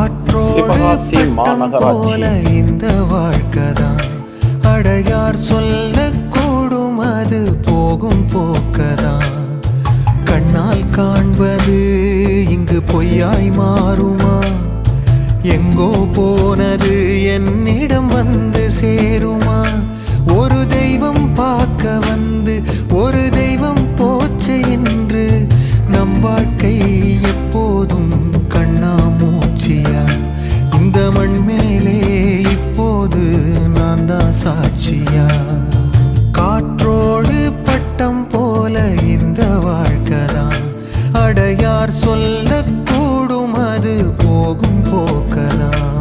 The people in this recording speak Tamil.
சிவகாசி மாநகராட்சி இந்த வாழ்க்கைதான் அடையார் சொல்லக்கூடும், அது போகும் போக்கதான். கண்ணால் காண்பது இங்கு பொய்யாய் மாறுமா? எங்கோ போனது என்னிடம் வந்து சேருமா? ஒரு தெய்வம் பார்க்க வந்து ஒரு தெய்வம் போச்சு என்று நம் வாழ்க்கை எப்போதும் கண்ணாமூச்சியா? இந்த மண் மேலே இப்போது நான் தான் சாட்சியா? காற்றோடு பட்டம் போல இந்த வாழ்க்கைதான் அடையார் சொல்லக்கூடும், அது போகும் போக்கதான்.